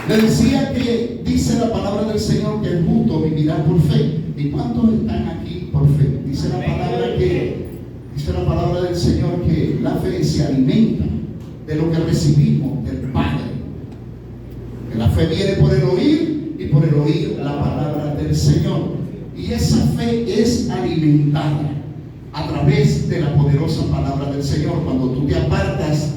Le decía que dice la palabra del Señor que el justo vivirá por fe. ¿Y cuántos están aquí por fe? Dice la palabra del Señor que la fe se alimenta de lo que recibimos del Padre. Que la fe viene por el oír y por el oír la palabra del Señor. Y esa fe es alimentada a través de la poderosa palabra del Señor. Cuando tú te apartas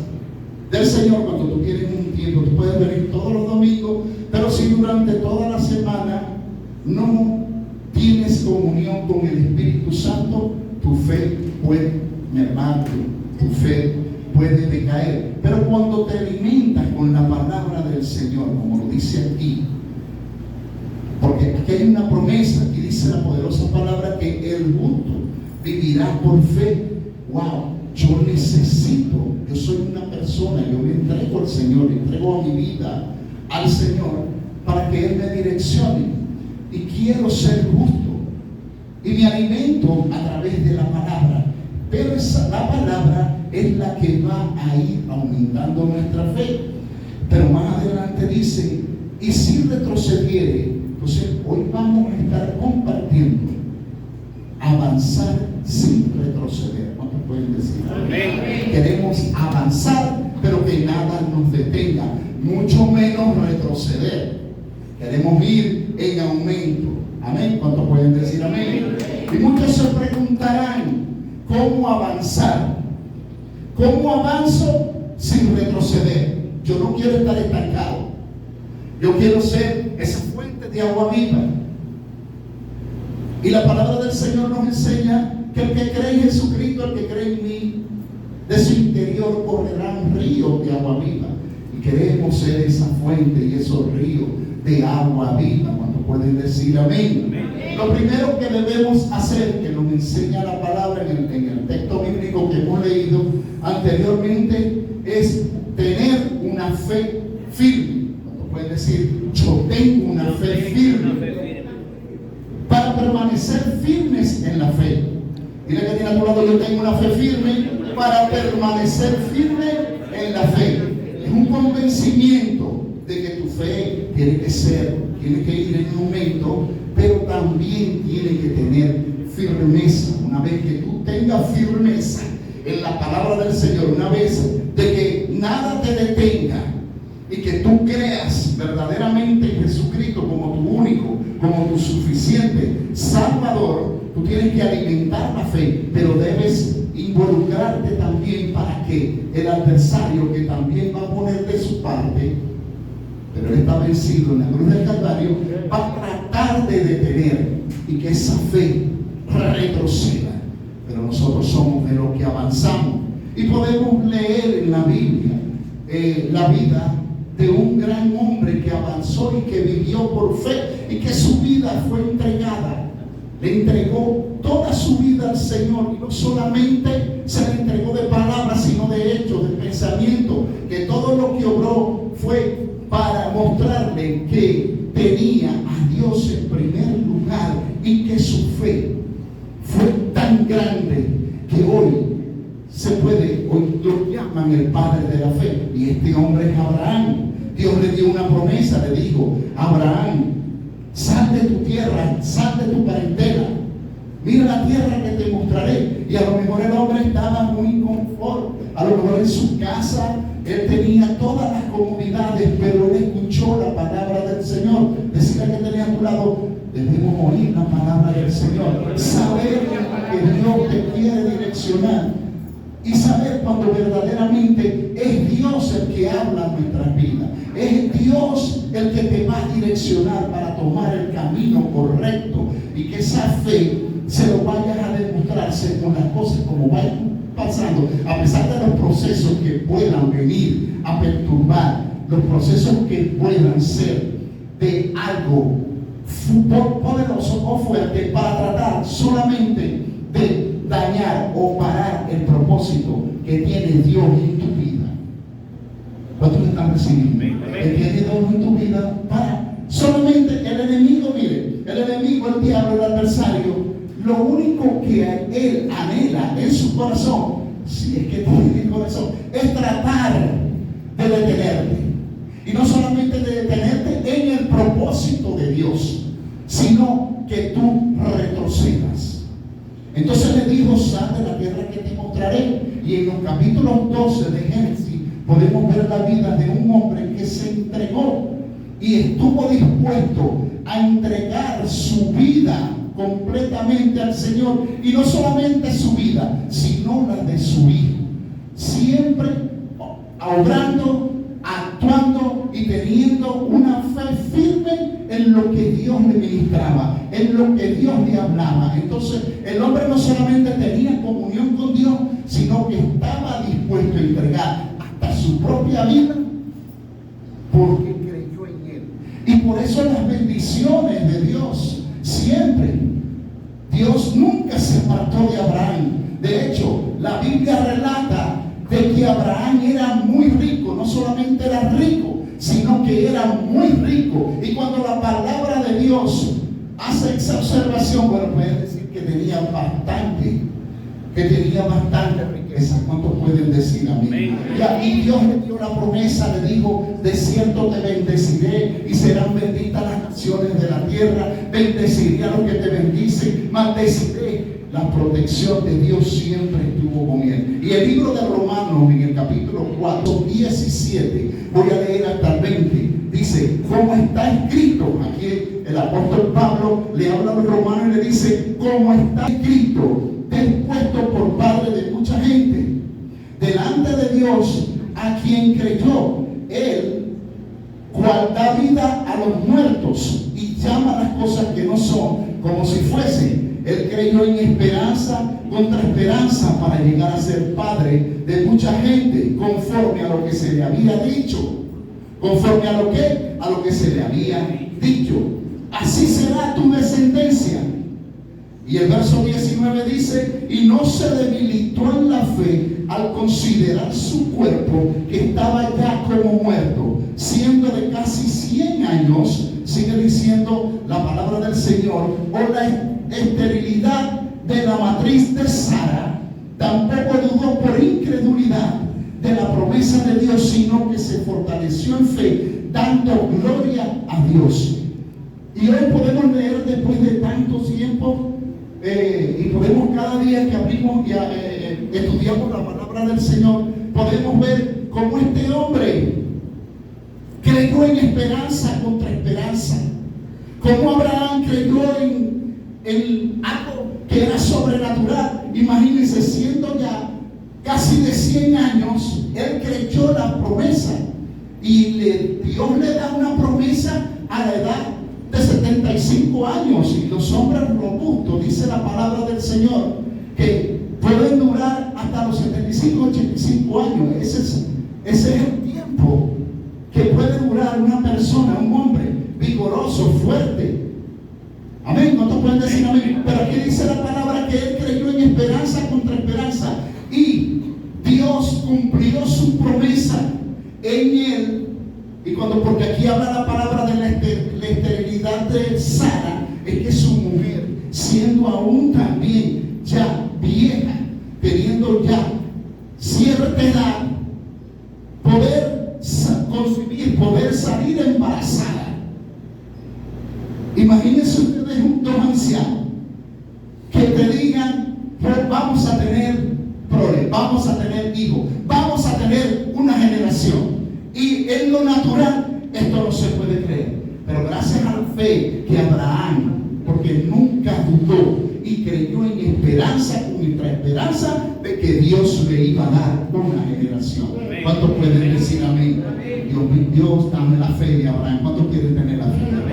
del Señor, cuando tú tienes un tiempo, tú puedes venir todos los domingos, pero si durante toda la semana no tienes comunión con el Espíritu Santo, tu fe puede mermar, tu fe puede decaer. Pero cuando te alimentas con la palabra del Señor, como lo dice aquí, porque aquí hay una promesa, aquí dice la poderosa palabra que el justo vivirá por fe. Wow, yo soy una persona, yo me entrego al Señor, entrego mi vida al Señor para que Él me direccione, y quiero ser justo y me alimento a través de la palabra, pero la palabra es la que va a ir aumentando nuestra fe. Pero más adelante dice, y si retrocediere. Entonces hoy vamos a estar compartiendo avanzar sin retroceder. ¿Cuántos pueden decir? Amén. Queremos avanzar, pero que nada nos detenga, mucho menos retroceder. Queremos ir en aumento. Amén. ¿Cuántos pueden decir amén? Y muchos se preguntarán, ¿cómo avanzar? ¿Cómo avanzo sin retroceder? Yo no quiero estar estancado. Yo quiero ser esa fuente de agua viva. Y la palabra del Señor nos enseña que el que cree en Jesucristo, el que cree en mí, de su interior correrán ríos de agua viva. Y queremos ser esa fuente y esos ríos de agua viva. Cuando pueden decir amén. Amén. Lo primero que debemos hacer, que nos enseña la palabra en el texto bíblico que hemos leído anteriormente, es tener una fe firme. Pueden decir, yo tengo una fe firme. Para permanecer firmes en la fe. Dile que tiene a tu lado, yo tengo una fe firme para permanecer firme en la fe. Es un convencimiento de que tu fe tiene que ir en aumento, pero también tiene que tener firmeza. Una vez que tú tengas firmeza en la palabra del Señor, una vez de que nada te detenga, y que tú creas verdaderamente en Jesucristo como tu único, como tu suficiente Salvador, tú tienes que alimentar la fe, pero debes involucrarte también para que el adversario, que también va a poner de su parte, pero él está vencido en la cruz del Calvario, va a tratar de detener y que esa fe retroceda. Pero nosotros somos de los que avanzamos, y podemos leer en la Biblia la vida de un gran hombre que avanzó y que vivió por fe, y que su vida fue entregada. Le entregó toda su vida al Señor, y no solamente se le entregó de palabras, sino de hechos, de pensamiento, que todo lo que obró fue para mostrarle que tenía a Dios en primer lugar, y que su fe fue tan grande que hoy lo llaman el padre de la fe. Y este hombre es Abraham. Dios le dio una promesa, le dijo: Abraham, sal de tu tierra, sal de tu parentela, mira la tierra que te mostraré. Y a lo mejor el hombre estaba muy confort, a lo mejor en su casa él tenía todas las comodidades, pero él escuchó la palabra del Señor. Decirle que tenía a tu lado: debemos oír la palabra del Señor, saber que Dios te quiere direccionar, y saber cuando verdaderamente es Dios el que habla en nuestras vidas. Es Dios el que te va a direccionar para tomar el camino correcto, y que esa fe se lo vayas a demostrar según las cosas como vayan pasando, a pesar de los procesos que puedan venir a perturbar, los procesos que puedan ser de algo poderoso o fuerte para tratar solamente de dañar o parar el propósito que tiene Dios en tu vida. ¿Cuántos están recibiendo? Que tiene Dios en tu vida para solamente el enemigo. Mire, el enemigo, el diablo, el adversario, lo único que él anhela en su corazón, si es que tiene corazón, es tratar de detenerte. Y no solamente de detenerte sino que tú retrocedas. Entonces le dijo: sal de la tierra que te mostraré. Y en los capítulos 12 de Génesis podemos ver la vida de un hombre que se entregó y estuvo dispuesto a entregar su vida completamente al Señor, y no solamente su vida, sino la de su hijo, siempre obrando, actuando y teniendo una fe firme en lo que Dios le ministraba, en lo que Dios le hablaba. Entonces el hombre no solamente tenía comunión con Dios, sino que estaba dispuesto a entregar hasta su propia vida porque creyó en Él. Y por eso las bendiciones de Dios siempre, Dios nunca se apartó de Abraham. De hecho, la Biblia relata de que Abraham era muy rico. No solamente era rico, sino que era muy rico. Y cuando la palabra de Dios hace esa observación, bueno, puede decir que tenía bastante riqueza. ¿Cuántos pueden decir amén? Y Dios le dio la promesa, le dijo: de cierto te bendeciré y serán benditas las naciones de la tierra, bendeciré a los que te bendicen, maldeciré. La protección de Dios siempre estuvo con él. Y el libro de Romanos, en el capítulo 4, 17, voy a leer hasta el 20, dice: como está escrito. Aquí el apóstol Pablo le habla a los romanos y le dice: como está escrito, puesto por padre de mucha gente, delante de Dios, a quien creyó, Él, cual da vida a los muertos y llama las cosas que no son como si fuesen. Él creyó en esperanza contra esperanza para llegar a ser padre de mucha gente, conforme a lo que se le había dicho. ¿Conforme a lo que? A lo que se le había dicho. Así será tu descendencia. Y el verso 19 dice: y no se debilitó en la fe al considerar su cuerpo, que estaba ya como muerto, siendo de casi 100 años. Sigue diciendo la palabra del Señor: o la esterilidad de la matriz de Sara, tampoco dudó por incredulidad de la promesa de Dios, sino que se fortaleció en fe, dando gloria a Dios. Y hoy podemos leer, después de tanto tiempo, y podemos, cada día que abrimos y estudiamos la palabra del Señor, podemos ver cómo este hombre creyó en esperanza contra esperanza. Cómo Abraham creyó en algo que era sobrenatural. Imagínense, siendo ya casi de 100 años, él creyó la promesa. Y Dios le da una promesa a la edad de 75 años. Y los hombres robustos, dice la palabra del Señor, que pueden durar hasta los 75, 85 años. Ese es el tiempo que puede durar una persona, un hombre vigoroso, fuerte. Amén. ¿Cuántos pueden decir amén? Pero aquí dice la palabra que él creyó en esperanza contra esperanza, y Dios cumplió su promesa en él. Y porque aquí habla la palabra de la esterilidad de Sara, es que su mujer, siendo aún también ya vieja, teniendo ya cierta edad, poder concebir, poder salir embarazada. Imagínense ustedes dos ancianos que te digan: pues vamos a tener problemas, vamos a tener hijos, vamos a tener una generación. Y en lo natural esto no se puede creer, pero gracias a la fe que Abraham, porque nunca dudó y creyó en esperanza contra esperanza de que Dios le iba a dar una generación. ¿Cuántos pueden decir amén? Dios, dame la fe de Abraham. ¿Cuántos quieren tener la fe de Abraham?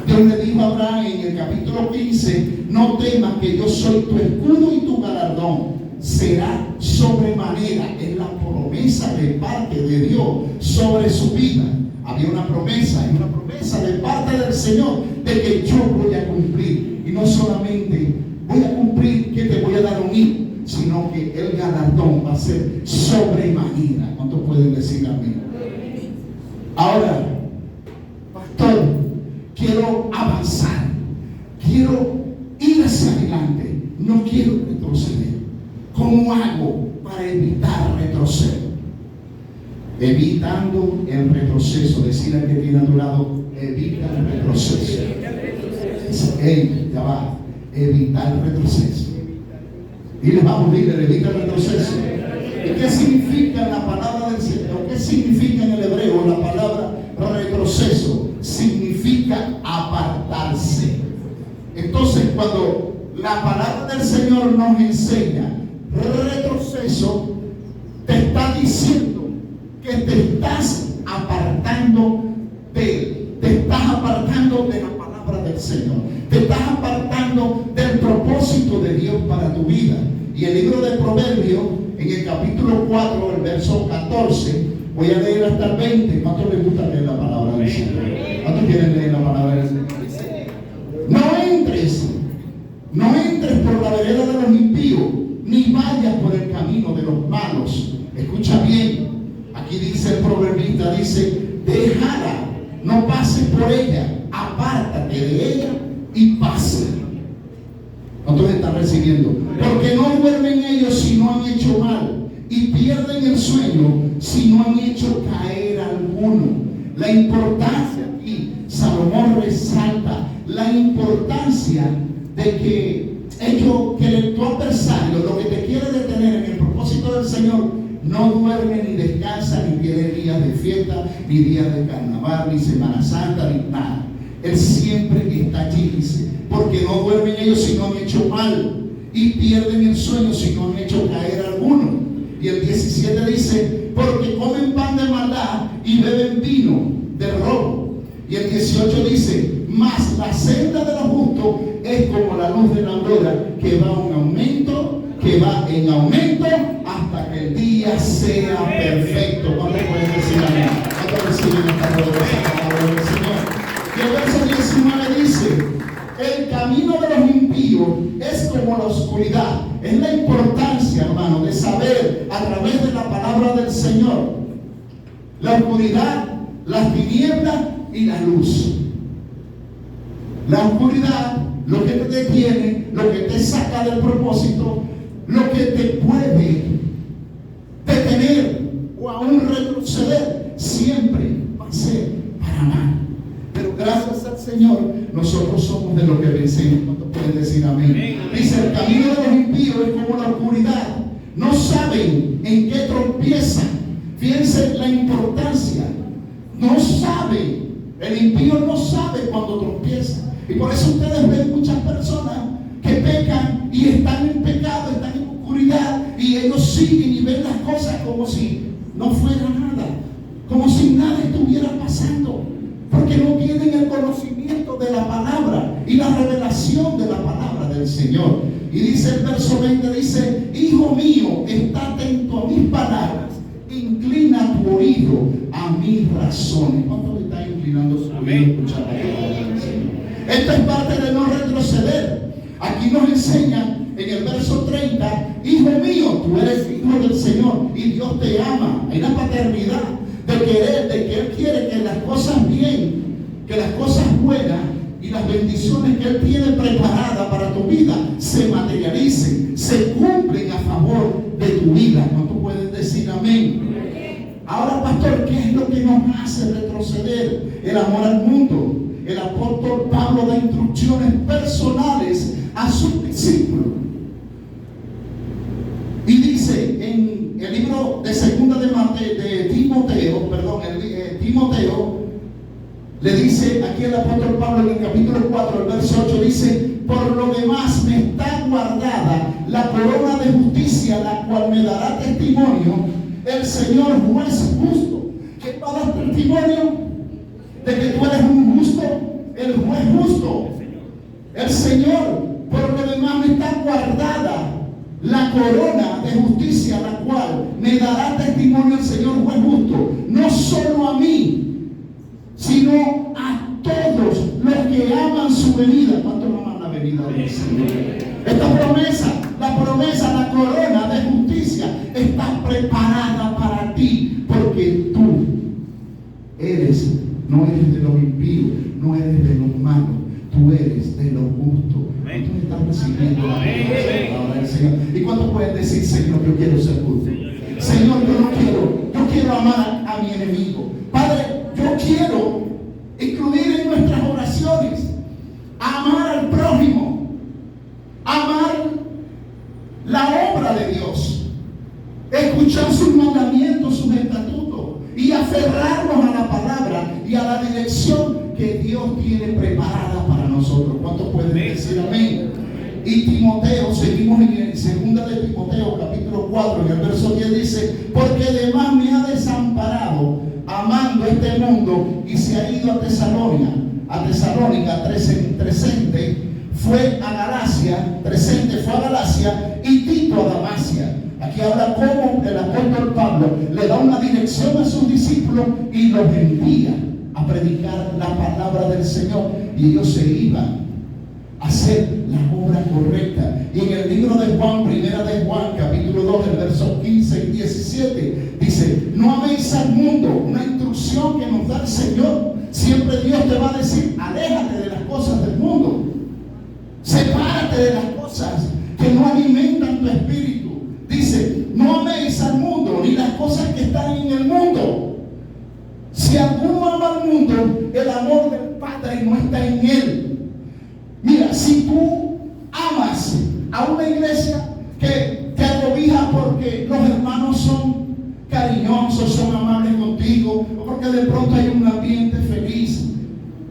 Dios le dijo a Abraham en el capítulo 15: no temas, que yo soy tu escudo y tu galardón será sobremanera. Es la promesa de parte de Dios sobre su vida. Había una promesa, y una promesa de parte del Señor de que yo voy a cumplir. Y no solamente voy a cumplir que te voy a dar un hijo, sino que el galardón va a ser sobremanera. ¿Cuántos pueden decir amén? Ahora, pastor, quiero avanzar, quiero ir hacia adelante, no quiero retroceder. ¿Cómo hago para evitar retroceso? Evitando el retroceso. Decir al que tiene a tu lado: evita el retroceso. Ya va. Evitar el retroceso. Y les vamos, líder, evita el retroceso. ¿Y qué significa la palabra del Señor? ¿Qué significa en el hebreo la palabra retroceso? Significa apartarse. Entonces, cuando la palabra del Señor nos enseña retroceso, te está diciendo que te estás apartando de Él, te estás apartando de la palabra del Señor, te estás apartando del propósito de Dios para tu vida. Y el libro de Proverbios, en el capítulo 4, el verso 14, voy a leer hasta el 20. ¿Cuántos les gusta leer la palabra del Señor? ¿Cuántos quieren leer la palabra del Señor? No entres por la vereda de los impíos, ni vayas por el camino de los malos. Escucha bien, aquí dice el proverbista, dice, déjala, no pases por ella, apártate de ella y pasa. ¿Cuántos están recibiendo? Porque no duermen ellos si no han hecho mal, y pierden el sueño si no han hecho caer alguno. La importancia aquí, Salomón resalta la importancia de que tu adversario, lo que te quiere detener en el propósito del Señor, no duerme ni descansa, ni tiene días de fiesta, ni días de carnaval, ni Semana Santa, ni nada. Él siempre está allí, dice, porque no duermen ellos si no han hecho mal, y pierden el sueño si no han hecho caer alguno. Y el 17 dice, porque comen pan de maldad y beben vino de robo. Y el 18 dice, mas la senda de los justos es como la luz de la aurora, que va en aumento hasta que el día sea perfecto. ¿Cuánto pueden decir amén? ¿Cuánto reciben esta poderosa palabra del Señor? Y el verso 19 dice, el camino de los impíos es como la oscuridad. Es la importancia, hermano, de saber a través de la palabra del Señor la oscuridad, las tinieblas y la luz. La oscuridad, lo que te detiene, lo que te saca del propósito, lo que te puede detener o aún retroceder, siempre va a ser para mal. Pero gracias al Señor, nosotros somos de los que vencemos. ¿Cuántos pueden decir amén? Dice, el camino de los impíos es como la oscuridad. No saben en qué tropiezan. Fíjense la importancia. No sabe. El impío no sabe cuando tropieza. Y por eso ustedes ven muchas personas que pecan y están en pecado, están en oscuridad, y ellos siguen y ven las cosas como si no fuera nada, como si nada estuviera pasando, porque no tienen el conocimiento de la palabra y la revelación de la palabra del Señor. Y dice el verso 20, dice, hijo mío, está atento a mis palabras, inclina tu oído a mis razones. ¿Cuánto le está inclinando su oído a escuchar la palabra del Señor? Esto es parte de no retroceder. Aquí nos enseña en el verso 30, hijo mío, tú eres hijo del Señor y Dios te ama. Hay una paternidad de que Él quiere que las cosas bien, que las cosas buenas y las bendiciones que Él tiene preparadas para tu vida se materialicen, se cumplen a favor de tu vida. ¿Cuánto pueden decir amén? Ahora, pastor, ¿qué es lo que nos hace retroceder? El amor al mundo. El apóstol Pablo da instrucciones personales a sus discípulos. Y dice en el libro de segunda de Timoteo, le dice aquí el apóstol Pablo en el capítulo 4, el verso 8, dice, por lo demás me está guardada la corona de justicia, la cual me dará testimonio el Señor juez justo. ¿Qué va a dar testimonio? De que tú eres un justo, el juez justo, el Señor. Por lo demás me está guardada la corona de justicia, la cual me dará testimonio el Señor juez justo, no solo a mí, sino a todos los que aman su venida. ¿Cuántos aman la venida del Señor? Esta promesa, la corona de justicia está preparada para ti, porque tú no eres de los impíos, no eres de los malos, tú eres de los justos. ¿Cuántos están recibiendo la palabra del Señor? ¿Y cuántos pueden decir, Señor, yo quiero ser justo? Señor, yo quiero amar a mi enemigo. Padre, yo quiero incluir en nuestras oraciones amar al prójimo dirección que Dios tiene preparada para nosotros. ¿Cuántos pueden decir amén? Y Timoteo, seguimos en el 2 de Timoteo capítulo 4, en el verso 10 dice: porque además me ha desamparado amando este mundo y se ha ido a Tesalónica, Trescente fue a Galacia y Tito a Damasia. Aquí habla cómo el apóstol Pablo le da una dirección a sus discípulos y los envía a predicar la palabra del Señor, y ellos se iban a hacer la obra correcta. Y en el libro de Juan, primera de Juan, capítulo 2, el verso 15 y 17, dice: no améis al mundo. Una instrucción que nos da el Señor. Siempre Dios te va a decir: aléjate de las cosas del mundo, sepárate de las cosas que no alimentan tu espíritu. Dice: no améis al mundo ni las cosas que están en el mundo. Si alguno ama al mundo, el amor del Padre no está en él. Mira, si tú amas a una iglesia que te acobija porque los hermanos son cariñosos, son amables contigo, o porque de pronto hay un ambiente feliz,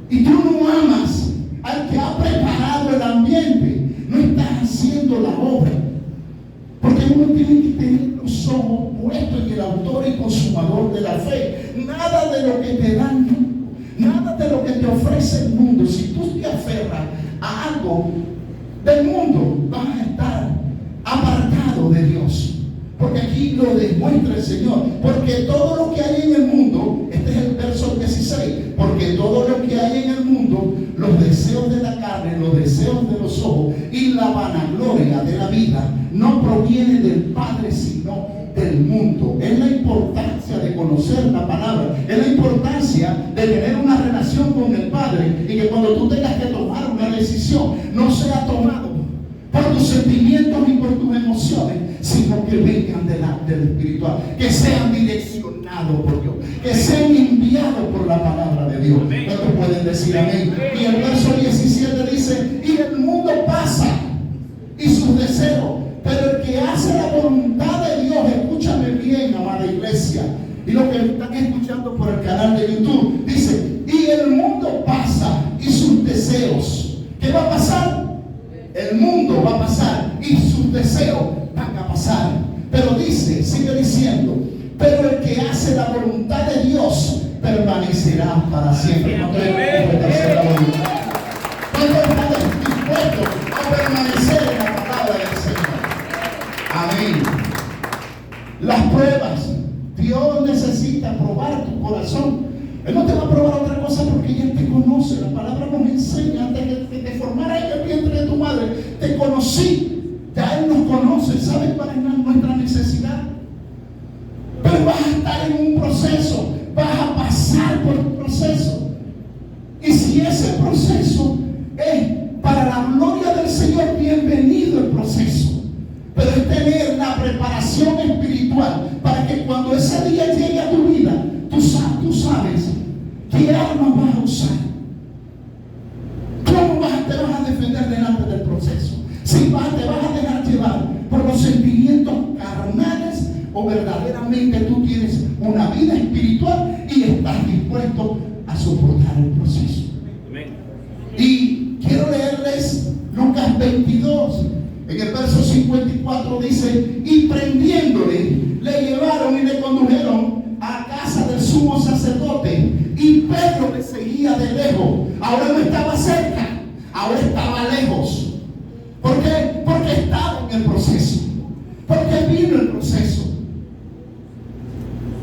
y tú no amas al que ha preparado el ambiente, no estás haciendo la obra. Porque uno tiene que tener los ojos puestos en el autor y consumador de la fe. Nada de lo que te dan, nada de lo que te ofrece el mundo, si tú te aferras a algo del mundo, vas a estar apartado de Dios. Porque aquí lo demuestra el Señor. Porque todo lo que hay en el mundo, este es el verso 16, porque todo lo que hay en el mundo, los deseos de la carne, los deseos de los ojos y la vanagloria de la vida, no proviene del Padre, sino del mundo. Es la importancia de conocer la palabra, es la importancia de tener una relación con el Padre, y que cuando tú tengas que tomar una decisión, no sea tomado por tus sentimientos ni por tus emociones, sino que vengan del espiritual, que sean direccionados por Dios, que sean enviados por la palabra de Dios. ¿Cuántos pueden decir amén? Y el verso 17 dice: y el mundo pasa y sus deseos, pero el que hace la voluntad de Dios, escúchame bien, amada iglesia, y los que están escuchando por el canal de YouTube, dice: y el mundo pasa y sus deseos. ¿Qué va a pasar? El mundo va a pasar y sus deseos van a pasar. Pero dice, sigue diciendo: pero el que hace la voluntad de Dios permanecerá para siempre. ¿Cuánto está hacer la voluntad? ¿Cuánto está dispuesto a permanecer en la palabra del Señor? Amén. Las pruebas, Dios necesita probar tu corazón. Él no te va a probar otra cosa porque ya te conoce. La palabra nos enseña: antes que te formara en el vientre de tu madre, te conocí. Ya Él nos conoce, sabe cuál es nuestra necesidad. Pero vas a estar en un proceso, vas a pasar por un proceso. Y si ese proceso es para la gloria del Señor, bienvenido el proceso. Pero es tener la preparación espiritual para que cuando ese día llegue a tu vida, tú sabes qué armas vas a usar. ¿Cómo te vas a defender delante del proceso? Si te vas a dejar llevar por los sentimientos carnales, o verdaderamente tú tienes una vida espiritual y estás dispuesto a soportar el proceso. Y quiero leerles Lucas 22. En el verso 54 dice: y prendiéndole, le llevaron y le condujeron a casa del sumo sacerdote, y Pedro le seguía de lejos. Ahora no estaba cerca, ahora estaba lejos. ¿Por qué? Porque estaba en el proceso, porque vino el proceso.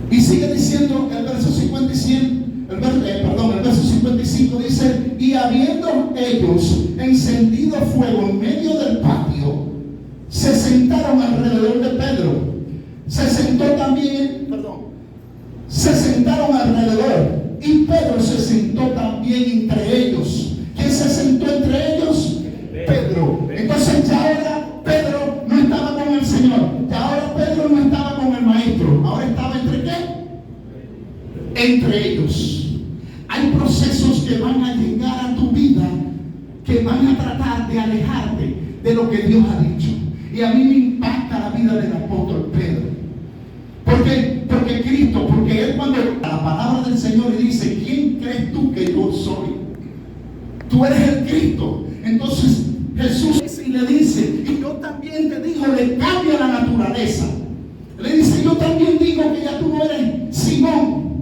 Y sigue diciendo el verso 55, el verso 55 dice: y habiendo ellos encendido fuego en medio del patio, se sentaron alrededor de Pedro. Se sentaron alrededor, y Pedro se sentó también entre ellos. ¿Quién se sentó entre ellos? Pedro. Entonces ya ahora Pedro no estaba con el Señor, ya ahora Pedro no estaba con el Maestro, ahora estaba ¿entre qué? Entre ellos. Hay procesos que van a llegar a tu vida, que van a tratar de alejarte de lo que Dios ha dicho. Y a mí me impacta la vida del apóstol Pedro. Porque Cristo, porque él cuando la palabra del Señor le dice: ¿quién cree eres tú que yo soy. Tú eres el Cristo. Entonces Jesús le dice, y yo también te digo, le cambia la naturaleza. Le dice, yo también digo que ya tú no eres Simón,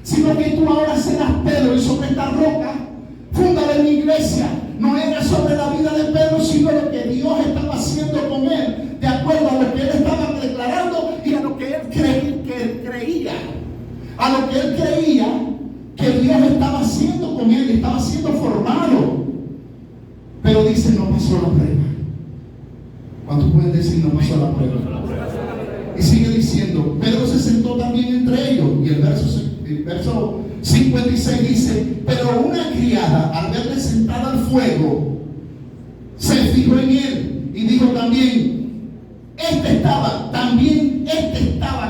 sino que tú ahora serás Pedro, y sobre esta roca fundaré mi iglesia. No era sobre la vida de Pedro, sino lo que Dios estaba haciendo con él, de acuerdo a lo que él estaba declarando y a lo que él creía. A lo que él creía que Dios estaba haciendo con él, estaba siendo formado. Pero dice, no pasó la prueba. ¿Cuántos pueden decir no pasó la prueba? Y sigue diciendo, Pedro se sentó también entre ellos. Y el verso 56 dice, pero una criada, al verle sentado al fuego, se fijó en él y dijo también, este estaba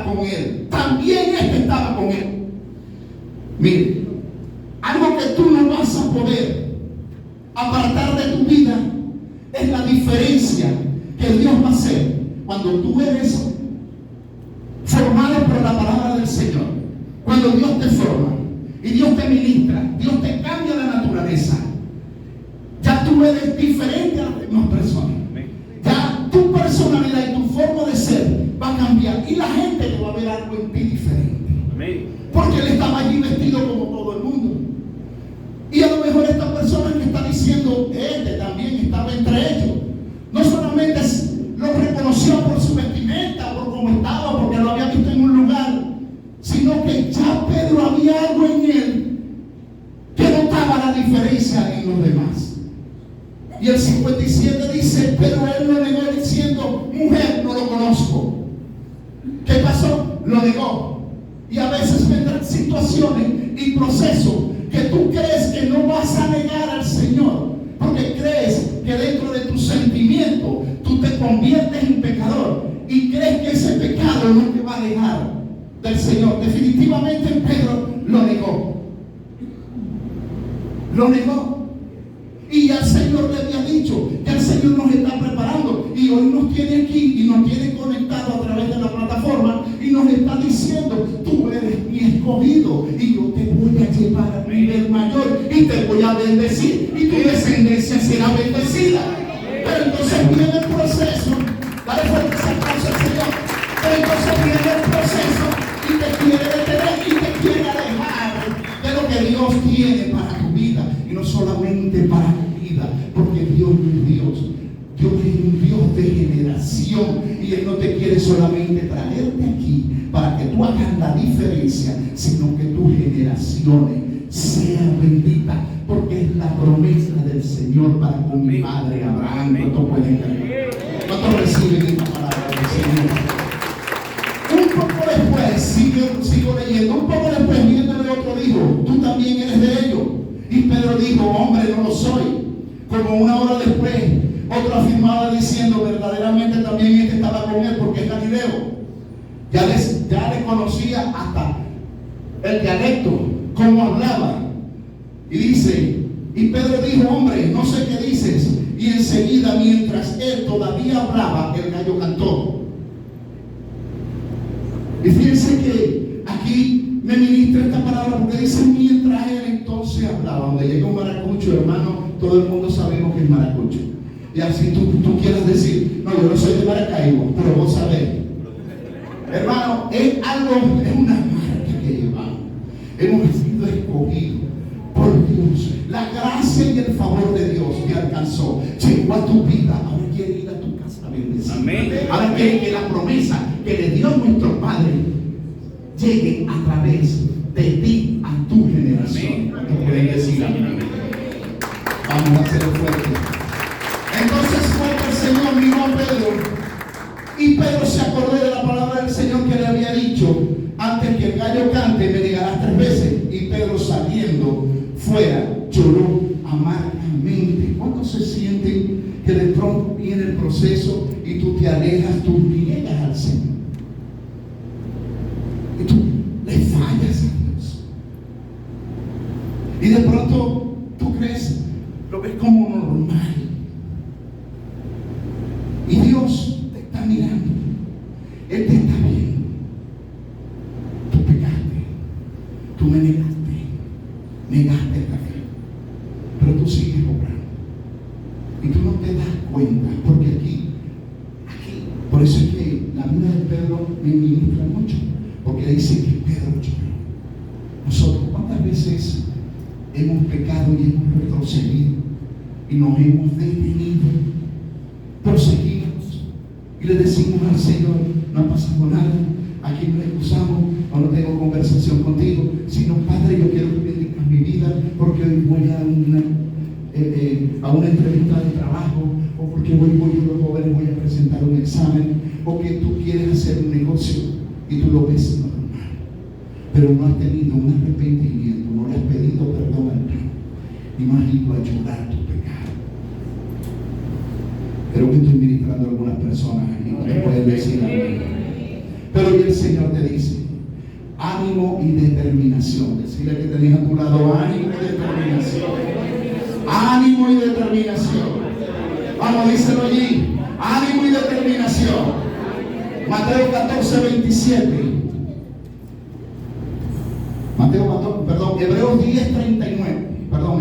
con él. También este estaba con él. Mire, algo que tú no vas a poder apartar de tu vida es la diferencia que Dios va a hacer cuando tú eres formado por la palabra del Señor. Cuando Dios te forma y Dios te ministra, Dios te cambia la naturaleza. Ya tú eres diferente a las demás personas. Ya tu personalidad y tu forma de ser va a cambiar, y la gente te va a ver algo en ti diferente. Porque él estaba allí vestido como todo el mundo. Y a lo mejor esta persona que está diciendo, este también estaba entre ellos, no solamente lo reconoció por su vestimenta, por cómo estaba, porque lo había visto en un lugar, sino que ya Pedro había algo en él que notaba la diferencia en los demás. Y el 57 dice, pero él lo negó diciendo, mujer, no lo conozco. ¿Qué pasó? Lo negó. Y a veces vendrán situaciones y procesos que tú crees que no vas a negar al Señor, porque crees que dentro de tu sentimiento tú te conviertes en pecador y crees que ese pecado no te va a alejar del Señor. Definitivamente Pedro lo negó. Lo negó. Y ya el Señor le había dicho, ya el Señor nos está preparando, y hoy nos tiene aquí y nos tiene conectado a través de la plataforma, y nos está diciendo, tú eres mi escogido y yo te voy a llevar a un nivel mayor y te voy a bendecir y tu descendencia será bendecida. Pero entonces viene el proceso. Dale fuerte ese aplauso al Señor. Pero entonces viene el proceso y te quiere detener y te quiere alejar de lo que Dios tiene para tu vida, y no solamente para tu vida, porque Dios no es Dios. Dios es un Dios de generación, y Él no te quiere solamente traerte aquí para que tú hagas la diferencia, sino que tus generaciones sean benditas, porque es la promesa del Señor para con mi padre Abraham. ¿Cuántos pueden creer? ¿Cuántos reciben esta palabra del Señor? Un poco después, sigo leyendo, un poco después viéndole otro dijo, tú también eres de ellos. Y Pedro dijo, hombre, no lo soy. Como una hora después, otro afirmaba diciendo, verdaderamente también este estaba con él, porque es Galileo. Ya le conocía hasta el dialecto, cómo hablaba. Y dice, y Pedro dijo, hombre, no sé qué dices. Y enseguida, mientras él todavía hablaba, el gallo cantó. Y fíjense que aquí me ministra esta palabra, porque dice, mientras él entonces hablaba. Donde llega un maracucho, hermano, todo el mundo sabemos que es maracucho. Y así tú quieras decir, no, yo no soy de Maracaibo, pero vos sabés. Hermano, es una marca que llevamos. Hemos sido escogidos por Dios. La gracia y el favor de Dios te alcanzó, llegó a tu vida. Ahora quiere ir a tu casa a bendecir. Amén. Ahora quiere que la promesa que le dio nuestro Padre llegue a través de ti a tu generación. ¿Cuántos pueden decir amén? Vamos a hacerlo fuerte. Entonces fue que el Señor miró a Pedro, y Pedro se acordó de la palabra del Señor que le había dicho, antes que el gallo cante me negarás 3 veces. Y Pedro, saliendo fuera, lloró amargamente. ¿Cuántos se sienten que de pronto viene el proceso y tú te alejas, tú niegas al Señor y tú le fallas a Dios, y de pronto tú crees, lo ves como normal, y Dios te está mirando, Él te está viendo? Tú pecaste, tú me negaste Porque dice que Pedro lloró. Nosotros, ¿cuántas veces hemos pecado y hemos retrocedido y nos hemos detenido? Pero seguimos y le decimos al Señor: no ha pasado nada, aquí nos excusamos, o no tengo conversación contigo, sino Padre, yo quiero que bendigas mi vida, porque hoy voy a una entrevista de trabajo, o porque voy a los jóvenes, voy a presentar un examen, o que tú quieres hacer un negocio y tú lo ves normal, pero no has tenido un arrepentimiento, no le has pedido perdón al Padre y no has ido a llorar tu pecado. Creo que estoy ministrando a algunas personas aquí que pueden decir amén. Pero hoy el Señor te dice: ánimo y determinación. Decirle que tenías a tu lado: ánimo y determinación. Ánimo y determinación. Vamos, díselo allí: ánimo y determinación. Mateo 14, 27. Hebreos 10, 39.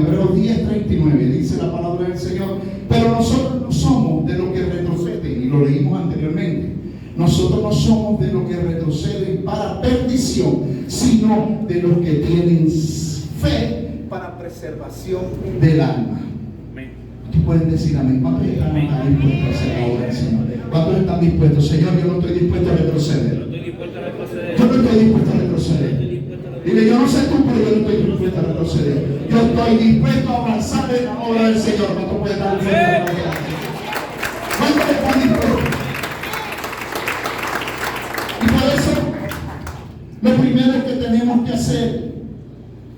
Hebreos 10, 39. Dice la palabra del Señor: pero nosotros no somos de los que retroceden, y lo leímos anteriormente. Nosotros no somos de los que retroceden para perdición, sino de los que tienen fe para preservación del alma. Ustedes pueden decir amén. ¿Cuántos están dispuestos a hacer la obra del Señor? ¿Cuántos están dispuestos? Señor, yo no estoy dispuesto a retroceder. Yo no estoy dispuesto a retroceder. Dile: yo no sé tú, pero yo no estoy dispuesto a retroceder. Yo estoy dispuesto a avanzar en la obra del Señor. ¿Cuántos pueden estar dispuestos? ¿Cuántos están dispuestos? Y por eso, lo primero que tenemos que hacer,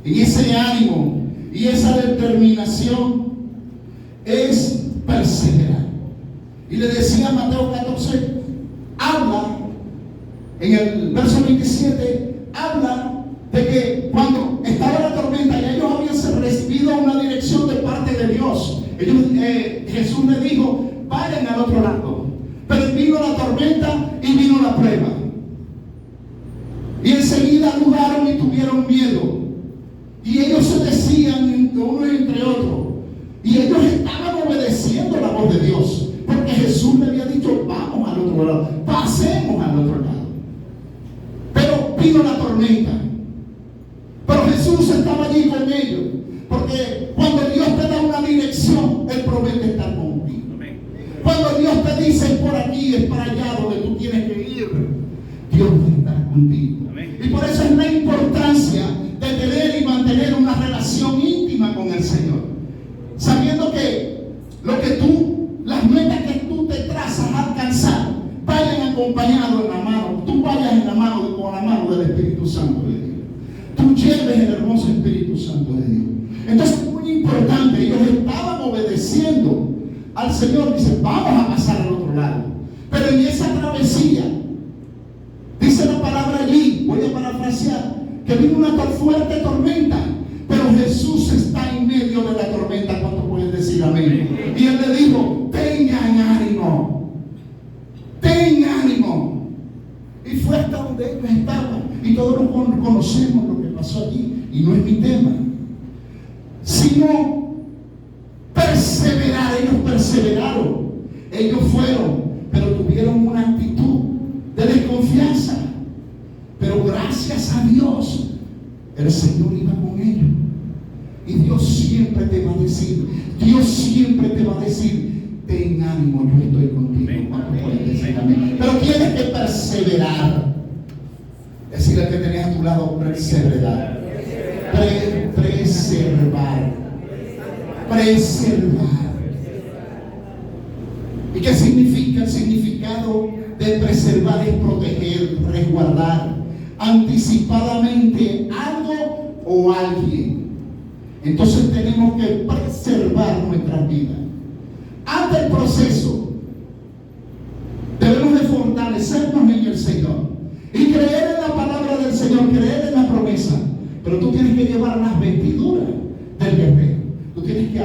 en ese ánimo y esa determinación, es perseverar. Y le decía Mateo 14, habla, en el verso 27, habla de que cuando estaba la tormenta y ellos habían recibido una dirección de parte de Dios, Jesús les dijo: vayan al otro lado. Pero vino la tormenta y vino la prueba. Y enseguida dudaron y tuvieron miedo. Y ellos se decían uno entre otros. Y ellos estaban obedeciendo la voz de Dios, porque Jesús le había dicho: vamos al otro lado, pasemos al otro lado. Pero vino la tormenta. Pero Jesús estaba allí con ellos, porque cuando Dios te da una dirección, Él promete estar contigo. Cuando Dios te dice: es por aquí, es para allá donde tú tienes que ir, Dios va a estar contigo. Y por eso es la importancia de tener y mantener una relación íntima con el Señor, sabiendo que las metas que tú te trazas a alcanzar, vayan acompañados en la mano, tú vayas en la mano, con la mano del Espíritu Santo de Dios, tú lleves el hermoso Espíritu Santo de Dios. Entonces es muy importante, ellos estaban obedeciendo al Señor. Dice: vamos a pasar al otro lado. Pero en esa travesía, dice la palabra allí, voy a parafrasear, que vino una fuerte tormenta, pero Jesús está en medio de la tormenta. ¿Cuántos pueden decir amén? Y Él le dijo: tengan ánimo, ten ánimo. Y fue hasta donde ellos estaban, y todos conocemos lo que pasó allí, y no es mi tema, sino perseverar. Ellos perseveraron, ellos fueron, pero tuvieron una actitud de desconfianza. Pero gracias a Dios, el Señor iba con ellos. Y Dios siempre te va a decir, ten ánimo, yo estoy contigo. Pero tienes que perseverar. Decirle que tenías a tu lado: perseverar. Preservar. ¿Y qué significa? El significado de preservar es proteger, resguardar anticipadamente algo o alguien. Entonces tenemos que preservar nuestras vidas. Ante el proceso, debemos de fortalecernos en el Señor y creer en la palabra del Señor, creer en la promesa. Pero tú tienes que llevar las vestiduras del guerrero. Tú tienes que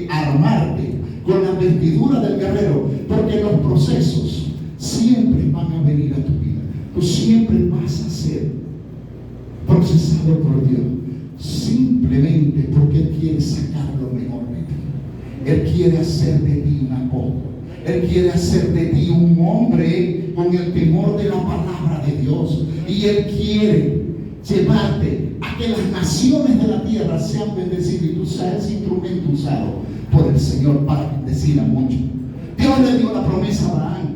armarte con las vestiduras del guerrero, porque los procesos siempre van a venir a tu vida. Tú siempre vas a ser procesado por Dios, simplemente porque Él quiere sacar lo mejor de ti. Él quiere hacer de ti un apóstol. Él quiere hacer de ti un hombre con el temor de la palabra de Dios. Y Él quiere llevarte a que las naciones de la tierra sean bendecidas y tú seas ese instrumento usado por el Señor para bendecir a muchos. Dios le dio la promesa a Abraham.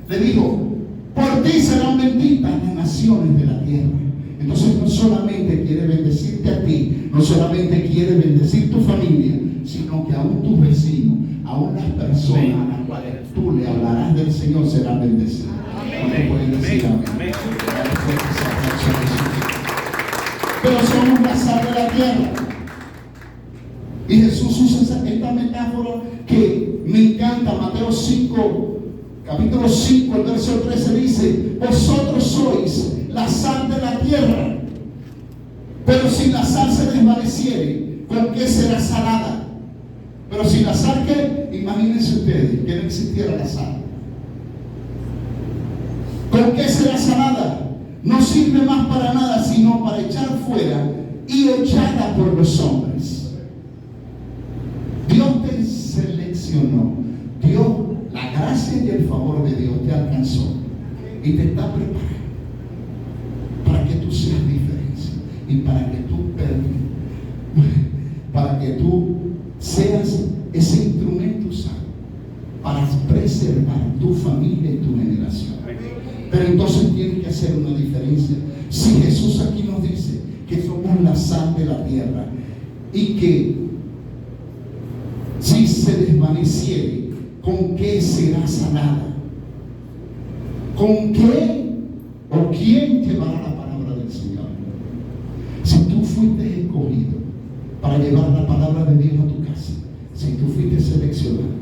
Le dijo: por ti serán benditas las naciones de la tierra. Entonces no solamente quiere bendecirte a ti, no solamente quiere bendecir tu familia, sino que aún tus vecinos, aún las personas a las cuales tú le hablarás del Señor serán bendecidas. No te pueden decir amén. Pero somos la sal de la tierra. Y Jesús usa esta metáfora que me encanta. Mateo 5, capítulo 5, el verso 13 dice: vosotros sois la sal de la tierra, pero si la sal se desvaneciere, ¿con qué será salada? Pero si la sal, ¿qué? Imagínense ustedes que no existiera la sal, ¿con qué será salada? No sirve más para nada, sino para echar fuera y echada por los hombres. Dios te seleccionó, Dios, la gracia y el favor de Dios te alcanzó y te está preparando para que tú seas diferencia y para que tú seas ese instrumento usado para preservar tu familia y tu generación. Pero entonces tienes que hacer una diferencia. Si Jesús aquí nos dice que somos la sal de la tierra y que si se desvaneciere, ¿con qué será salada? ¿Con qué o quién llevará la palabra del Señor? Si tú fuiste escogido para llevar la palabra de Dios a tu casa, si tú fuiste seleccionado,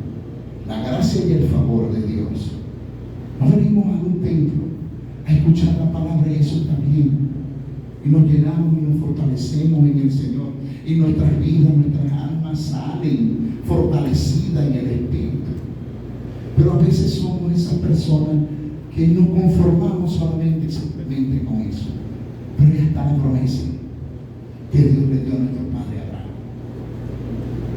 la gracia y el favor de Dios, no venimos a un templo a escuchar la palabra y eso está bien, y nos llenamos y nos fortalecemos en el Señor, y nuestras vidas, nuestras almas salen fortalecidas en el Espíritu. Pero a veces somos esas personas que nos conformamos solamente simplemente con eso. Pero ya está la promesa que Dios le dio a nuestro Padre Abraham: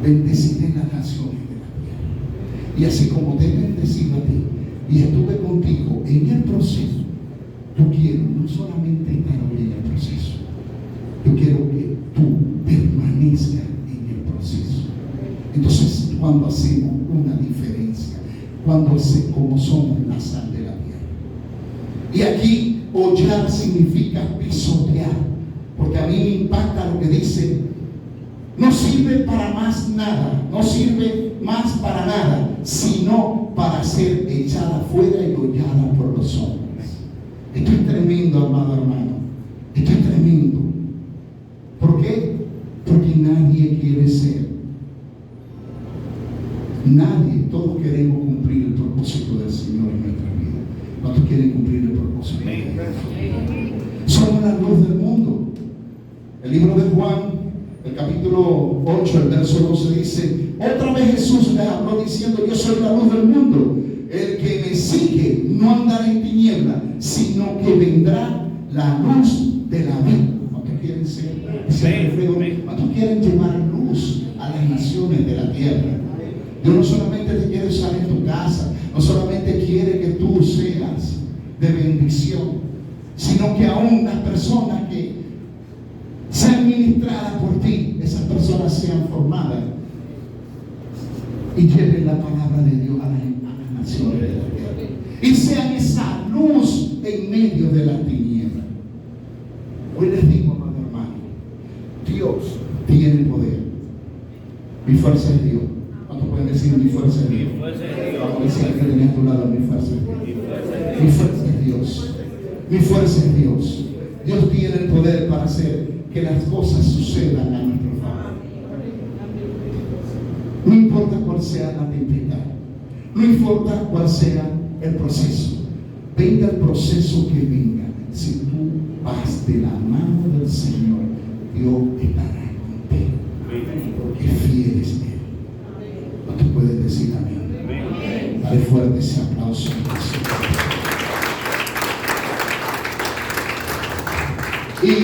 bendeciré las naciones de la tierra. Y así como te he bendecido a ti y estuve contigo en el proceso, yo quiero no solamente estar hoy en el proceso, yo quiero que tú permanezcas en el proceso. Entonces, cuando hacemos una diferencia, como somos la sal de la tierra. Y aquí hollar significa pisotear, porque a mí me impacta lo que dice: no sirve para más nada, no sirve más para nada, sino para ser echada fuera y hollada por los hombres. Esto es tremendo, amado hermano. Esto es tremendo. ¿Por qué? Porque nadie quiere ser. Nadie, todos queremos cumplir el propósito del Señor en nuestra vida. ¿Cuántos quieren cumplir el propósito de Dios? Somos la luz del mundo. El libro de Juan, el capítulo 8, el verso 12 dice: otra vez Jesús les habló diciendo: yo soy la luz del mundo. El que me sigue no andará en tiniebla, sino que vendrá la luz de la vida. ¿Cuántos quieren ser ese reflejo? ¿Cuántos quieren llevar luz a las naciones de la tierra? Dios no solamente te quiere usar en tu casa, no solamente quiere que tú seas de bendición, sino que aún las personas que sean ministradas por ti, esas personas sean formadas y lleven la palabra de Dios a las naciones de la tierra y sean esa luz en medio de la tiniebla. Hoy les digo, amado hermano, Dios tiene poder. Mi fuerza es Dios. ¿Cuántos pueden decir: mi fuerza es Dios? Vamos a decir que tenés a tu lado: mi fuerza es Dios. Mi fuerza es Dios. Mi fuerza es Dios. Dios tiene el poder para hacer que las cosas sucedan a nuestro favor. No importa cuál sea la tempestad, no importa cuál sea el proceso, venga el proceso que venga, si tú vas de la mano del Señor, Dios estará contigo, porque fiel es Él. ¿No te puedes decir amén? Dale fuerte ese aplauso. Y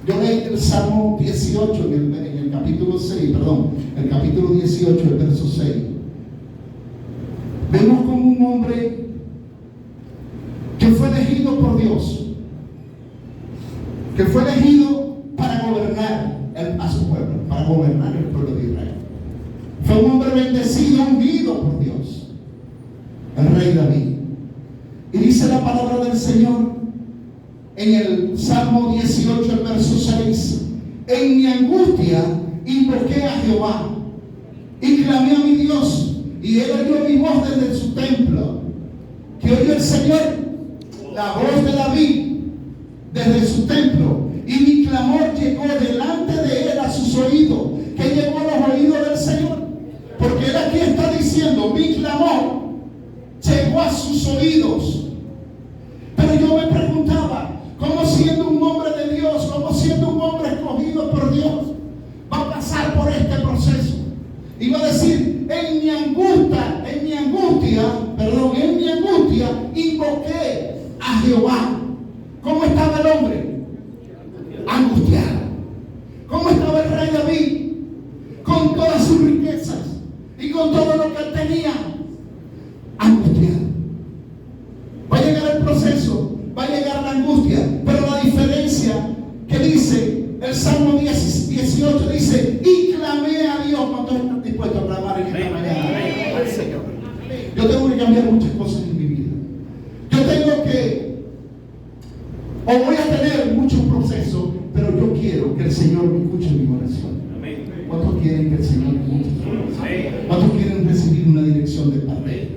yo leí el Salmo 18 en el capítulo 6, el capítulo 18, el verso 6. Vemos como un hombre que fue elegido para gobernar a su pueblo, para gobernar el pueblo de Israel. Fue un hombre bendecido, ungido por Dios, el rey David. Y dice la palabra del Señor en el Salmo 18, el verso 6: en mi angustia invoqué a Jehová y clamé a mi Dios, y él oyó mi voz desde su templo. Que oyó el Señor la voz de David desde su templo, y mi clamor llegó delante de él a sus oídos. Que llegó a los oídos del Señor, porque él aquí está diciendo: mi clamor llegó a sus oídos. Pero yo me preguntaba, ¿cómo siendo un hombre de Dios, cómo siendo un hombre escogido por Dios, va a pasar por este proceso? Y va a decir: en mi angustia, invoqué a Jehová. ¿Cómo estaba el hombre? Angustiado. ¿Cómo estaba el rey David? Con todas sus riquezas y con todo lo que él tenía, angustiado. Va a llegar el proceso, va a llegar la angustia, pero la diferencia que dice el Salmo 18 dice: y clamé a Dios. ¿Cuántos están dispuestos a clamar en esta mañana al Señor? Yo tengo que cambiar muchas cosas en mi vida. Yo tengo que, o voy a tener muchos procesos, pero yo quiero que el Señor me escuche en mi oración. ¿Cuántos quieren que el Señor me escuche? ¿Cuántos quieren recibir una dirección de parte de Él?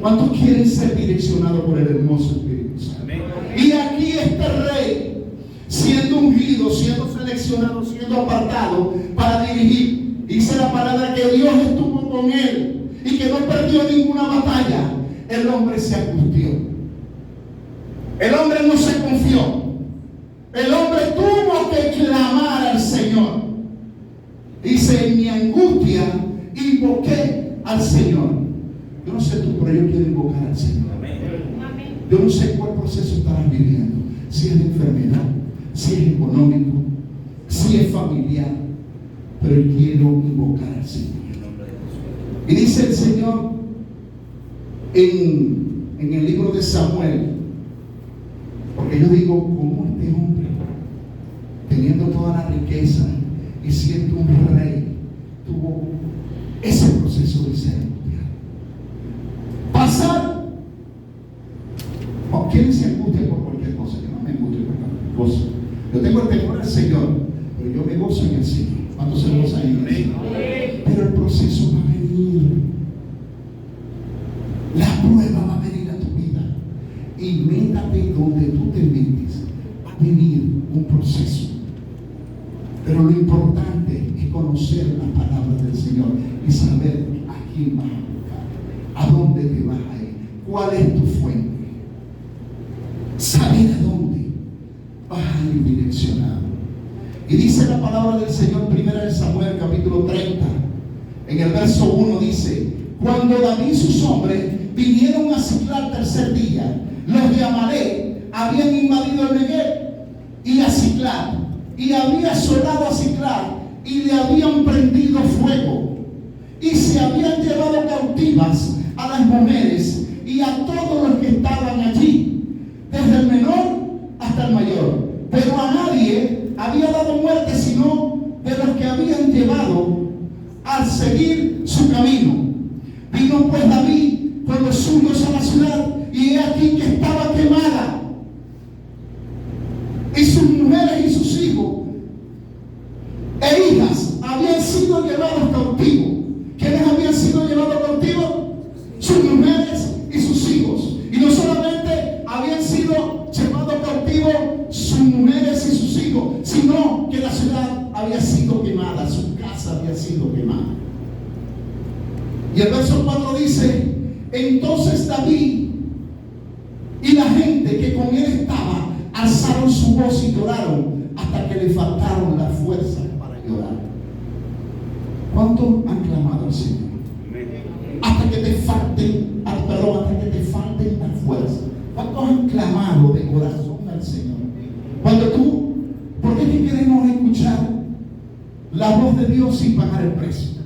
¿Cuántos quieren ser direccionados por el hermoso Espíritu Santo? Y aquí este rey, siendo ungido, siendo seleccionado, siendo apartado para dirigir, dice la palabra que Dios estuvo con él y que no perdió ninguna batalla. El hombre se angustió, el hombre no se confió, el hombre tuvo que clamar al Señor. Dice: en mi angustia invoqué al Señor. Yo no sé tú, pero yo quiero invocar al Señor. Yo no sé cuál proceso estarás viviendo, si es de enfermedad, si es económico, si es familiar, pero yo quiero invocar al Señor. Y dice el Señor en el libro de Samuel, porque yo digo: ¿cómo este hombre, teniendo toda la riqueza y siendo un rey, tuvo ese proceso de ser angustiado? Pasar. ¿Quién se angustia por cualquier cosa? Yo no me angustio por cualquier cosa. Yo tengo el temor al Señor, pero yo me gozo en el Señor. ¿Cuántos se gozan en el Señor? Pero el proceso va a venir. La prueba va a venir a tu vida. Y métate donde tú te metes. Va a venir un proceso. Pero lo importante es conocer la palabra del Señor y saber a quién vas a buscar, a dónde te vas a ir, cuál es tu fuente. Saber a dónde vas a ir direccionado. Y dice la palabra del Señor, 1 Samuel capítulo 30, en el verso 1 dice: cuando David y sus hombres vinieron a Siclag tercer día, los de Amalek habían invadido el Negev y a Siclag, y había asolado a Siclag, y le habían prendido fuego, y se habían llevado cautivas a las mujeres y a todos los que estaban allí, desde el menor hasta el mayor. Pero a nadie había dado muerte, sino de los que habían llevado al seguir su camino. Vino pues David con los suyos a la ciudad, y he aquí que estaba quemada, y sus mujeres y sus hijos e hijas habían sido llevados cautivos. ¿Quiénes habían sido llevados cautivos? Sus mujeres y sus hijos. Y no solamente habían sido llevados cautivos sus mujeres y sus hijos, sino que la ciudad había sido quemada, su casa había sido quemada. Y el verso 4 dice: entonces David y la gente que con él estaba alzaron su voz y lloraron hasta que le faltaron las fuerzas para llorar. ¿Cuántos han clamado al Señor? Hasta que te falten, hasta que te falten las fuerzas. ¿Cuántos han clamado de corazón al Señor? Cuando tú, ¿por qué queremos escuchar la voz de Dios sin pagar el precio?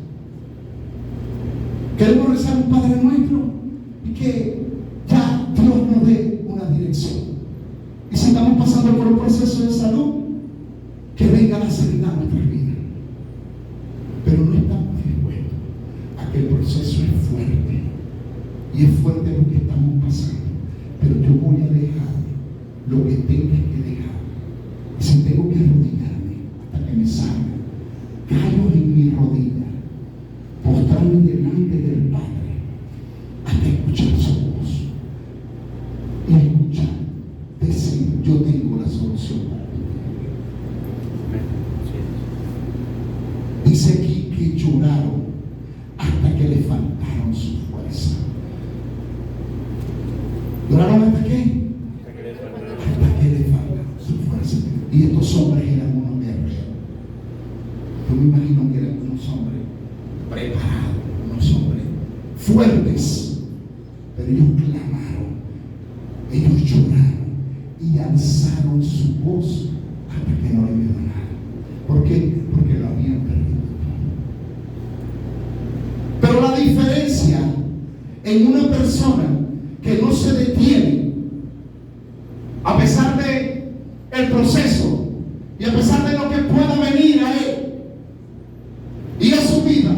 Queremos rezar un Padre Nuestro y que ya Dios nos dé una dirección. Y si estamos pasando pasando por un proceso de salud, que venga la sanidad a nuestras vidas. Pero no estamos dispuestos a que el proceso es fuerte. Y es fuerte lo que estamos pasando. Pero yo voy a dejar lo que tenga que dejar. Y si tengo que arrodillarme hasta que me salga, callo en mi rodilla, postrarme delante del Padre, hasta escuchar su voz. Y escuchar, decir, yo tengo la solución para ti. Dice aquí que lloraron hasta que le faltaron su fuerza. ¿Lloraron hasta qué? Hasta que le faltaron su fuerza. Y estos hombres eran unos guerreros. Yo me imagino que eran unos hombres preparados, unos hombres fuertes. Pero ellos clamaron, ellos lloraron y alzaron su voz hasta que no le quedó nada. ¿Por qué? Porque lo habían perdido. Pero la diferencia en una persona que no se detiene a pesar de el proceso y a pesar de lo que pueda venir a él y a su vida,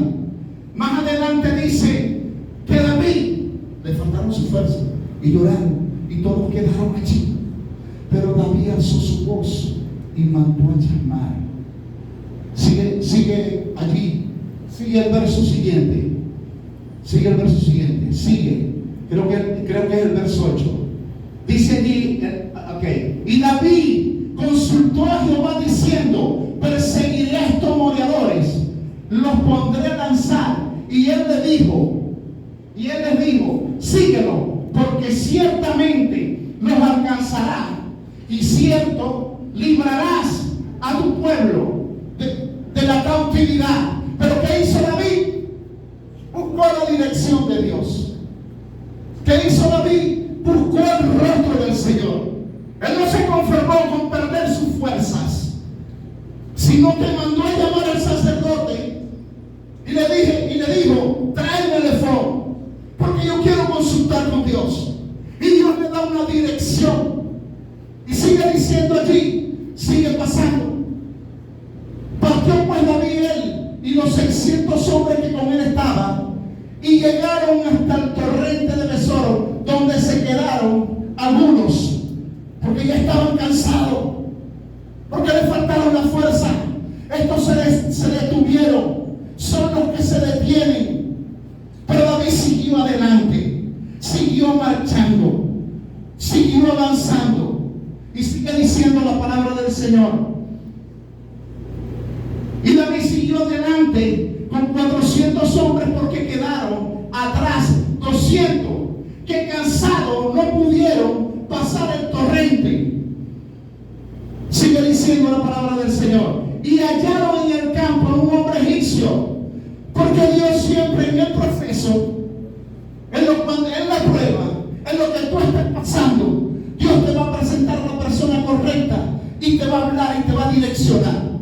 más adelante dice que David le faltaron su fuerza y lloraron y todos quedaron allí, pero David alzó su voz y mandó a llamar. Sigue allí, sigue el verso siguiente, creo que es el verso 8. Dice allí, y David consultó a Jehová diciendo, perseguiré a estos moradores, los pondré a lanzar. Y él les dijo, síguelo, porque ciertamente los alcanzará, y cierto, librarás a tu pueblo de la cautividad. Pero ¿qué hizo David? Buscó la dirección de Dios. ¿Qué hizo David? Buscó el rostro del Señor. Él no se conformó con perder sus fuerzas, sino que mandó a llamar al sacerdote y le dijo, tráeme el efod, porque yo quiero consultar con Dios. Y Dios le da una dirección y sigue diciendo allí, sigue pasando. Partió pues David y los 600 hombres que con él estaban, y llegaron hasta el torrente de Besor, donde se quedaron algunos, porque ya estaban cansados, porque le faltaron la fuerza. Estos se detuvieron, son los que se detienen. Pero David siguió adelante, siguió marchando, siguió avanzando, y sigue diciendo la palabra del Señor. Y David siguió adelante con 400 hombres, porque quedaron atrás 200 que cansados no pudieron pasar el torrente. Sigue diciendo la palabra del Señor. Y hallaron en el campo a un hombre egipcio, porque Dios siempre en el proceso, en la prueba, en lo que tú estás pasando, Dios te va a presentar a la persona correcta y te va a hablar y te va a direccionar.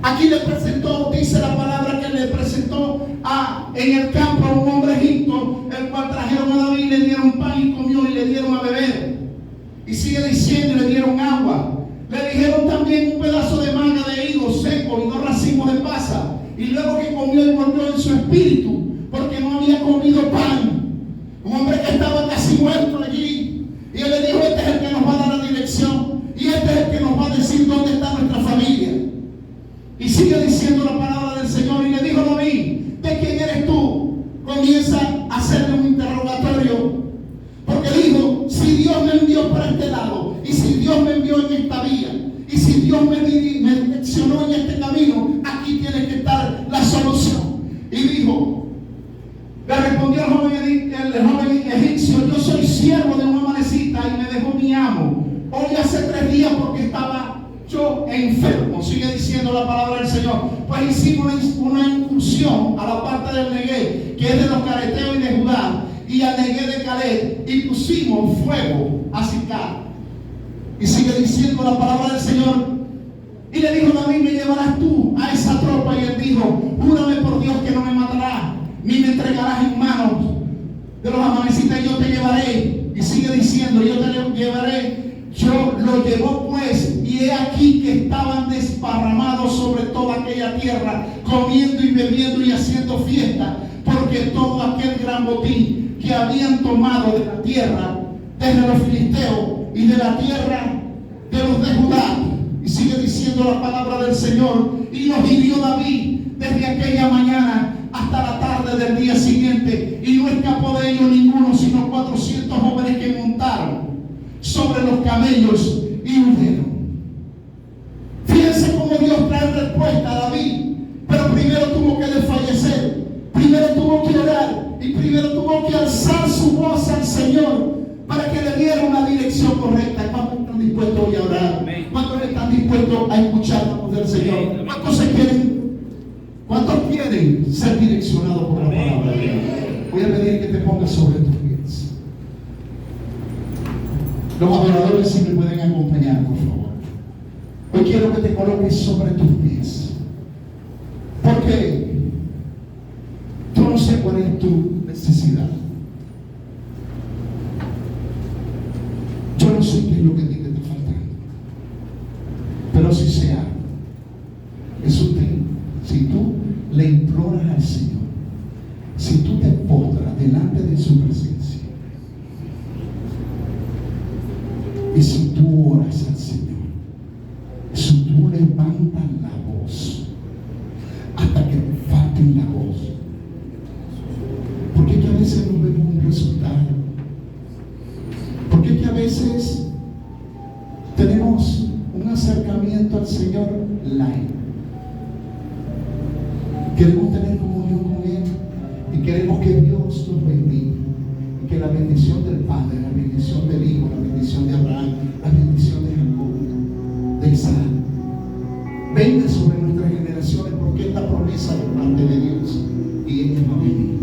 Aquí le presentó, dice la palabra que le presentó en el campo a un hombre egipcio, el cual trajeron a David, le dieron pan y comió, y le dieron a beber. Y sigue diciendo, le dieron agua. Le dijeron también un pedazo de manga de higo seco y 2 racimos de pasa. Y luego que comió, y volvió en su espíritu, porque no había comido pan. Un hombre que estaba casi muerto allí. Y él le dijo, este es el que nos va a dar la dirección, y este es el que nos va a decir dónde está nuestra familia. Y sigue diciendo la palabra del Señor. Y le dijo David, ¿de quién eres tú? Comienza a hacerle un interrogatorio, porque dijo, si Dios me envió para este lado, y si Dios me envió en esta vía, y si Dios me direccionó en este camino, aquí tiene que estar la solución. Y dijo, le respondió el joven egipcio, yo soy siervo de una amanecita, y me dejó mi amo hoy hace 3 días, porque estaba yo enfermo. Sigue diciendo la palabra del Señor. Pues hicimos una incursión a la parte del Negué, que es de los careteos y de Judá, y al Negué de Caleb, y pusimos fuego a Sicar. Y sigue diciendo la palabra del Señor. Y le dijo David, ¿me llevarás tú a esa tropa? Y él dijo, júrame por Dios que no me matarás, ni me entregarás en manos de los amanecitas, y yo te llevaré. Y sigue diciendo, yo te llevaré yo lo llevó pues, y he aquí que estaban desparramados sobre toda aquella tierra, comiendo y bebiendo y haciendo fiesta, porque todo aquel gran botín que habían tomado de la tierra, desde los filisteos y de la tierra de los de Judá. Y sigue diciendo la palabra del Señor: y los hirió David desde aquella mañana hasta la tarde del día siguiente, y no escapó de ellos ninguno, sino 400 jóvenes que montaron sobre los camellos y huyeron. Fíjense cómo Dios trae respuesta a David, pero primero tuvo que desfallecer, primero tuvo que orar y primero tuvo que alzar su voz al Señor para que le diera una dirección correcta. ¿Cuántos están dispuestos hoy a orar? ¿Cuántos están dispuestos a escuchar la voz del Señor? ¿Cuántos quieren ser direccionados por la palabra de Dios? Voy a pedir que te pongas sobre tus pies. Los adoradores, si me pueden acompañar, por favor. Hoy quiero que te coloques sobre tus pies, porque yo no sé cuál es tu necesidad. Yo no sé qué es lo que a ti te está faltando, pero si sea, es usted. Si tú le imploras al Señor, si tú te postras delante de su presencia, y si tú oras al Señor, si tú levantas la voz hasta que te falte la voz, porque es que a veces no vemos un resultado, porque es que a veces tenemos un acercamiento al Señor light. Queremos tener comunión con Él y queremos que Dios nos bendiga, y que la bendición del Padre, la bendición del Hijo, la bendición de Abraham, la bendición de Jacob, de Isaac, venga sobre nuestras generaciones, porque es la promesa de parte de Dios, y ella va a venir,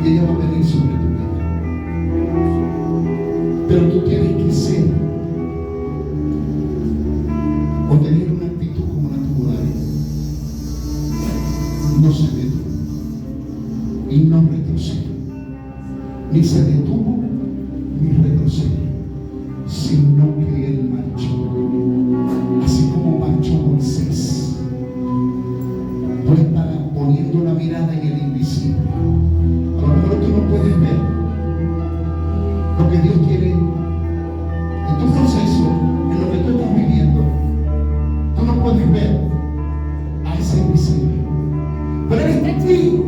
y ella va a venir sobre tu vida. Pero tú tienes que ser o tener una actitud como la tuvo David. No se detuvo y no retrocedió, ni se detuvo ni retrocedió, sino que él marchó, así como marchó Moisés. Tú estás poniendo la mirada en el invisible. A lo mejor tú no puedes ver lo que Dios quiere en tu proceso, en lo que tú estás viviendo. Tú no puedes ver a ese invisible, pero Él está aquí.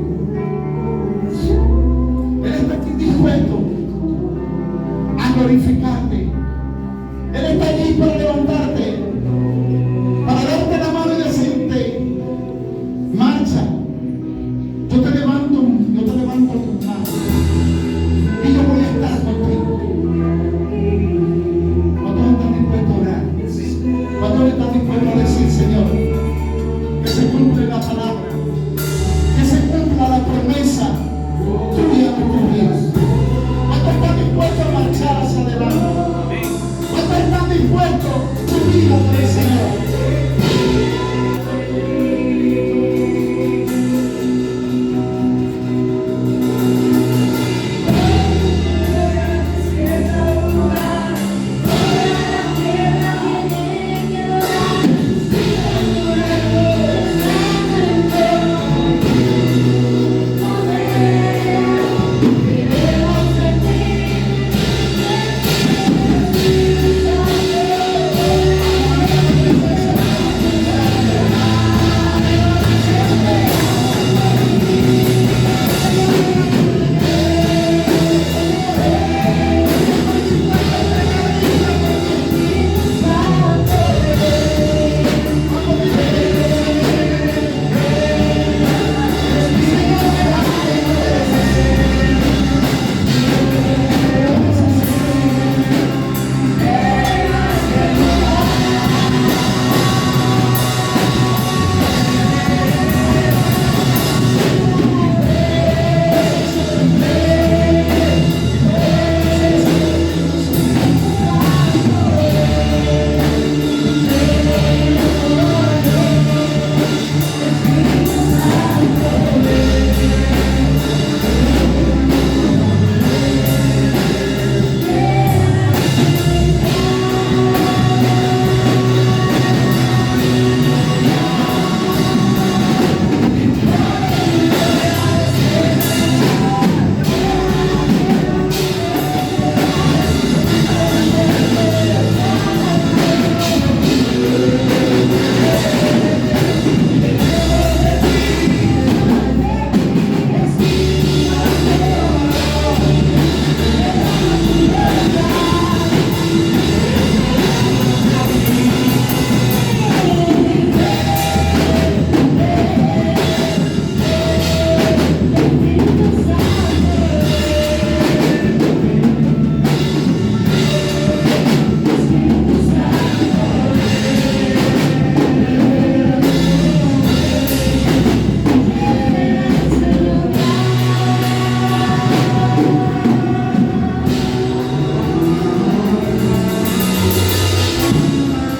Él está aquí dispuesto a glorificarte. Él está allí para levantarte, para darte la mano y decirte: marcha, yo te levanto tus manos y yo voy a estar contigo. ¿Cuántos están dispuestos a orar? ¿Cuántos están dispuestos a decir: Señor, que se cumple la palabra?